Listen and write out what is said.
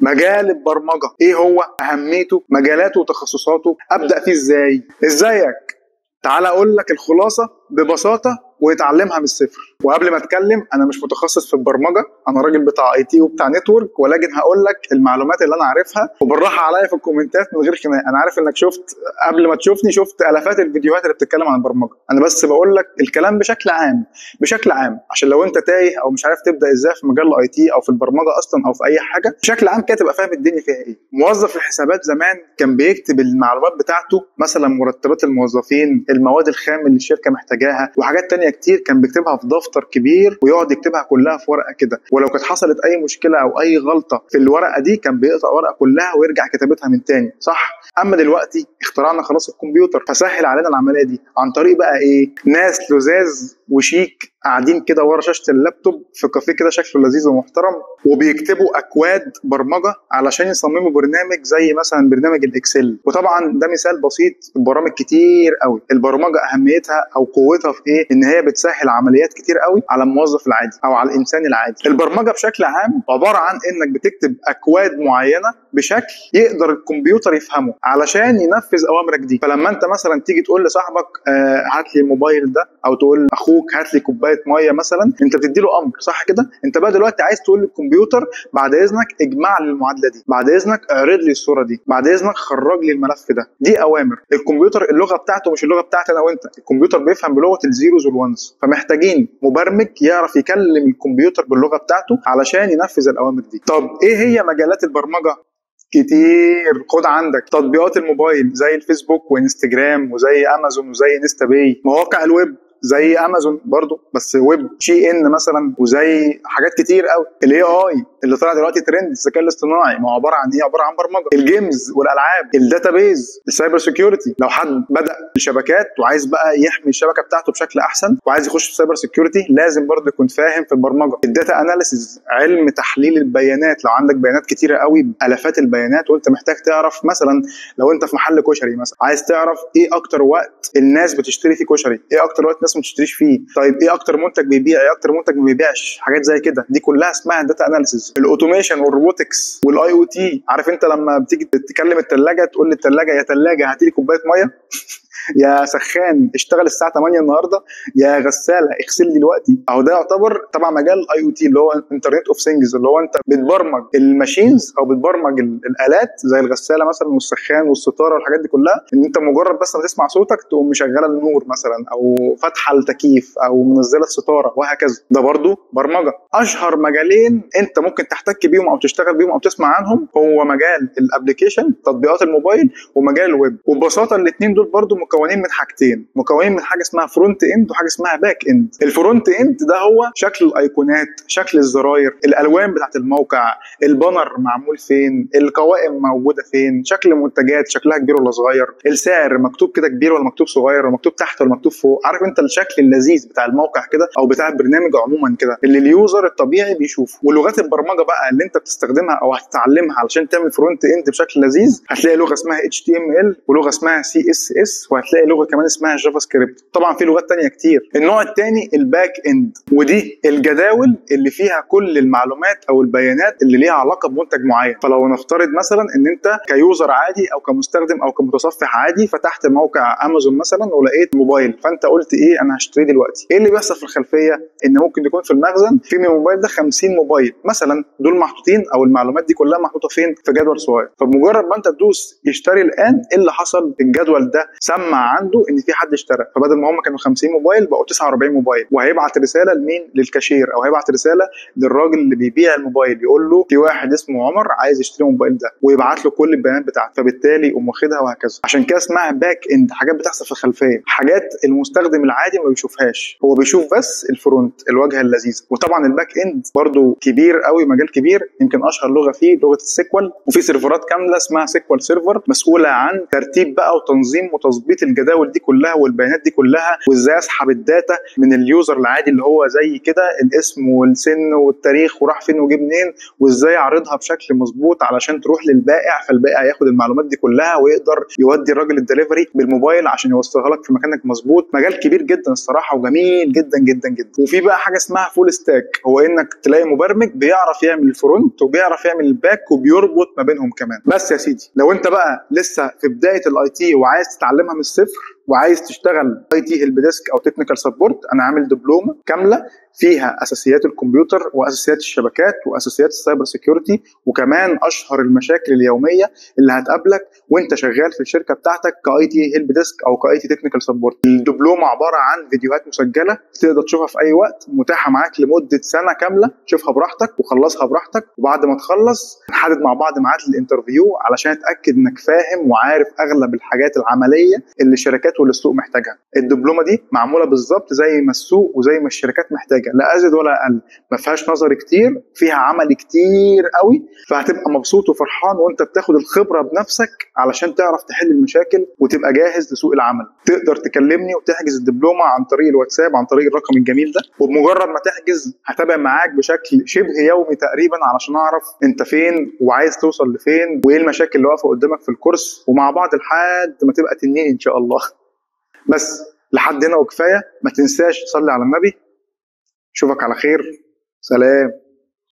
مجال البرمجة ايه هو اهميته، مجالاته وتخصصاته، ابدأ فيه ازاي؟ ازيك؟ تعال اقول لك الخلاصة ببساطة ويتعلمها من الصفر. وقبل ما اتكلم، انا مش متخصص في البرمجه، انا راجل بتاع اي تي وبتاع نتورك، ولكن هقول لك المعلومات اللي انا عارفها، وبالراحه عليا في الكومنتات من غير خناق. انا عارف انك شفت قبل ما تشوفني شفت الافات الفيديوهات اللي بتتكلم عن البرمجه، انا بس بقول لك الكلام بشكل عام بشكل عام، عشان لو انت تايه او مش عارف تبدا ازاي في مجال الاي تي او في البرمجه اصلا او في اي حاجه بشكل عام كده، تبقى فاهم الدنيا فيها ايه. موظف الحسابات زمان كان بيكتب المعلومات بتاعته، مثلا مرتبات الموظفين، المواد الخام اللي الشركه محتاجاها، وحاجات تانية كتير كان بيكتبها في دفتر كبير ويقعد يكتبها كلها في ورقه كده، ولو كانت حصلت اي مشكله او اي غلطه في الورقه دي كان بيقطع الورقه كلها ويرجع كتابتها من تاني، صح؟ اما دلوقتي اخترعنا خلاص الكمبيوتر، فسهل علينا العمليه دي عن طريق بقى ايه؟ ناس لزاز وشيك قاعدين كده ورا شاشه اللابتوب في كافيه كده شكله لذيذ ومحترم، وبيكتبوا اكواد برمجه علشان يصمموا برنامج زي مثلا برنامج الاكسل. وطبعا ده مثال بسيط، برامج كتير قوي. البرمجه اهميتها او قوتها في ايه؟ ان هي بتسهل عمليات كتير قوي على الموظف العادي او على الانسان العادي. البرمجه بشكل عام عباره عن انك بتكتب اكواد معينه بشكل يقدر الكمبيوتر يفهمه علشان ينفذ اوامرك دي. فلما انت مثلا تيجي تقول لصاحبك هات لي الموبايل ده، او تقول لاخوك هات لي كوبايه ميه مثلا، انت بتدي له امر، صح كده؟ انت بقى دلوقتي عايز تقول للكمبيوتر بعد اذنك اجمع لي المعادله دي، بعد اذنك اعرض لي الصوره دي، بعد اذنك خرج لي الملف ده. دي اوامر. الكمبيوتر اللغه بتاعته مش اللغه بتاعتي انا وانت، الكمبيوتر بيفهم بلغه الزيروز والونز، فمحتاجين مبرمج يعرف يكلم الكمبيوتر باللغه بتاعته علشان ينفذ الاوامر دي. طب ايه هي مجالات البرمجه؟ كتير. خد عندك تطبيقات الموبايل زي الفيسبوك وانستجرام وزي امازون وزي انستا باي، مواقع الويب زي امازون برضو بس ويب، شي ان مثلا، وزي حاجات كتير قوي. الاي اي اللي طلع دلوقتي ترند، الذكاء الاصطناعي، ما هو عباره عن ايه؟ عباره عن برمجه. الجيمز والالعاب، الداتابيز، السايبر سيكيورتي، لو حد بدا الشبكات وعايز بقى يحمي الشبكه بتاعته بشكل احسن وعايز يخش في السايبر سيكيورتي، لازم برضو يكون فاهم في البرمجه. الداتا اناليسيز، علم تحليل البيانات، لو عندك بيانات كتيره قوي، الافات البيانات، وانت محتاج تعرف مثلا لو انت في محل كشري مثلا عايز تعرف ايه اكتر وقت الناس بتشتري فيه كشري، ايه اكتر وقت الناس ما تشتريش فيه، طيب ايه اكتر منتج بيبيع، ايه اكتر منتج ما بيبيعش، حاجات زي كده، دي كلها اسمها داتا اناليسيز. الاوتوميشن والروبوتكس والاي او تي، عارف انت لما بتيجي تكلم الثلاجه تقول للثلاجه يا ثلاجه هاتي لي كوبايه ميه يا سخان اشتغل الساعه 8 النهارده، يا غساله اغسل لي دلوقتي. اهو ده يعتبر طبعا مجال الاي او تي اللي هو انترنت اوف ثينجز، اللي هو انت بتبرمج الماشينز او بتبرمج الالات زي الغساله مثلا والسخان والستاره والحاجات دي كلها، ان انت مجرد بس ما تسمع صوتك تقوم مشغله النور مثلا او فاتحه التكييف او منزله الستاره وهكذا. ده برضو برمجه. اشهر مجالين انت ممكن تحتك بيهم او تشتغل بيهم او تسمع عنهم هو مجال الابلكيشن، تطبيقات الموبايل، ومجال الويب. وببساطه الاثنين دول برضو مكونين من حاجتين، مكونين من حاجه اسمها فرونت اند وحاجه اسمها باك اند. الفرونت اند ده هو شكل الايقونات، شكل الزراير، الالوان بتاعت الموقع، البانر معمول فين، القوائم موجوده فين، شكل المنتجات شكلها كبير ولا صغير، السعر مكتوب كده كبير ولا مكتوب صغير ولا مكتوب تحت ولا مكتوب فوق. عارف انت الشكل اللذيذ بتاع الموقع كده او بتاع البرنامج عموما كده اللي اليوزر الطبيعي بيشوفه. ولغات البرمجه بقى اللي انت بتستخدمها او هتتعلمها علشان تعمل فرونت اند بشكل لذيذ، هتلاقي لغه اسمها HTML ولغه اسمها CSS، وهتلاقي لغه كمان اسمها جافا سكريبت. طبعا في لغات تانية كتير. النوع الثاني الباك اند، ودي الجداول اللي فيها كل المعلومات او البيانات اللي ليها علاقه بمنتج معين. فلو نفترض مثلا ان انت كيوزر عادي او كمستخدم او كمتصفح عادي فتحت موقع امازون مثلا ولقيت موبايل، فانت قلت ايه؟ انا هشتريه دلوقتي. ايه اللي بيحصل في الخلفيه؟ ان ممكن يكون في المخزن في من الموبايل ده 50 موبايل مثلا، دول محطوطين او المعلومات دي كلها محطوطه فين؟ في جدول صغير. فبمجرد ما انت تدوس يشتري الان، ايه اللي حصل؟ الجدول ده سمع عنده ان في حد اشترى، فبدل ما هم كانوا 50 موبايل بقوا 49 موبايل. وهيبعت رساله لمين؟ للكاشير، او هيبعت رساله للراجل اللي بيبيع الموبايل يقول له في واحد اسمه عمر عايز يشتري الموبايل ده، ويبعت له كل البيانات بتاعته، فبالتالي يقوم واخدها وهكذا. عشان كده اسمها باك اند، حاجات بتحصل في الخلفيه، حاجات المستخدم العادي ما بيشوفهاش، هو بيشوف بس الفرونت، الواجهه اللذيذه. وطبعا الباك اند برضو كبير قوي، مجال كبير. يمكن اشهر لغه فيه لغه السيكوال، وفي سيرفرات كامله اسمها سيكوال سيرفر مسؤوله عن ترتيب بقى وتنظيم وتظبيط تظبيط الجداول دي كلها والبيانات دي كلها، وازاي اسحب الداتا من اليوزر العادي اللي هو زي كده الاسم والسن والتاريخ وراح فين وجه منين، وازاي اعرضها بشكل مظبوط علشان تروح للبائع، فالبائع ياخد المعلومات دي كلها ويقدر يودي الراجل الدليفري بالموبايل عشان يوصلها لك في مكانك مظبوط. مجال كبير جدا الصراحه وجميل جدا جدا جدا. وفي بقى حاجه اسمها فول ستاك، هو انك تلاقي مبرمج بيعرف يعمل الفرونت وبيعرف يعمل الباك وبيربط ما بينهم كمان. بس يا سيدي لو انت بقى لسه في بدايه الاي تي وعايز تتعلمها من الصفر وعايز تشتغل اي تي هيلب ديسك او تكنيكال سبورت، انا عامل دبلومه كامله فيها اساسيات الكمبيوتر واساسيات الشبكات واساسيات السايبر سيكيورتي، وكمان اشهر المشاكل اليوميه اللي هتقابلك وانت شغال في الشركه بتاعتك كاي تي هيلب ديسك او كاي تي تكنيكال سبورت. الدبلومه عباره عن فيديوهات مسجله تقدر تشوفها في اي وقت، متاحه معاك لمده سنه كامله، شوفها براحتك وخلصها براحتك، وبعد ما تخلص نحدد مع بعض ميعاد الانترفيو علشان اتاكد انك فاهم وعارف اغلب الحاجات العمليه اللي الشركات والسوق محتاجها. الدبلومه دي معموله بالظبط زي ما السوق وزي ما الشركات محتاجه، لا ازيد ولا اقل، ما فيهاش نظري كتير، فيها عملي كتير قوي، فهتبقى مبسوط وفرحان وانت بتاخد الخبره بنفسك علشان تعرف تحل المشاكل وتبقى جاهز لسوق العمل. تقدر تكلمني وتحجز الدبلومه عن طريق الواتساب عن طريق الرقم الجميل ده، وبمجرد ما تحجز هتابع معاك بشكل شبه يومي تقريبا علشان اعرف انت فين وعايز توصل لفين وايه المشاكل اللي واقفه قدامك في الكورس، ومع بعض لحد ما تبقى تنين ان شاء الله. بس لحد هنا وكفايه، ما تنساش تصلي على النبي. اشوفك على خير، سلام.